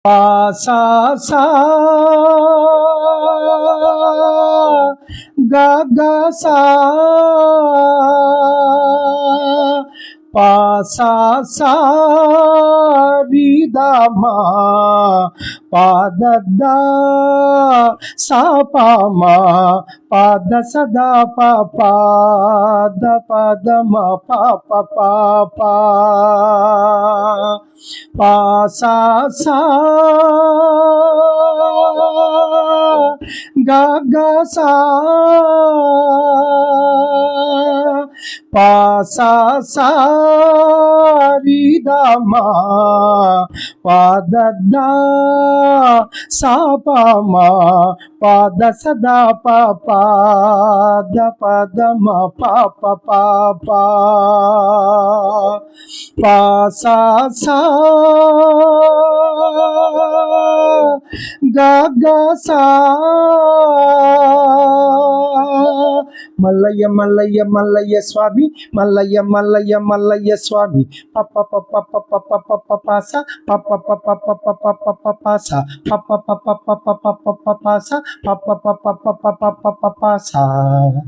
పా సా సా గ గ సా పా సా సా రి ద మా పా ద ద సా పా మా పా ద స ద ప పా ద ప ద మ ప ప పా పా పా సా సా గ గ సా పా సా సా రి ద మా పా ద ద సా పా మా పా ద స ద ప పా ద ప ద మ ప ప పా పా పా సా సా గ గ సా మల్లయ్య మల్లయ్య మల్లయ్య స్వామి మల్లయ్య మల్లయ్య మల్లయ్య స్వామి పప్ప పప్ప పప్ప పప్ప పప్ప స పప్ప పప్ప పప్ప పప్ప పప్ప స పప్ప పప్ప పప్ప పప్ప పప్ప స పప్ప పప్ప పప్ప పప్ప పప్ప స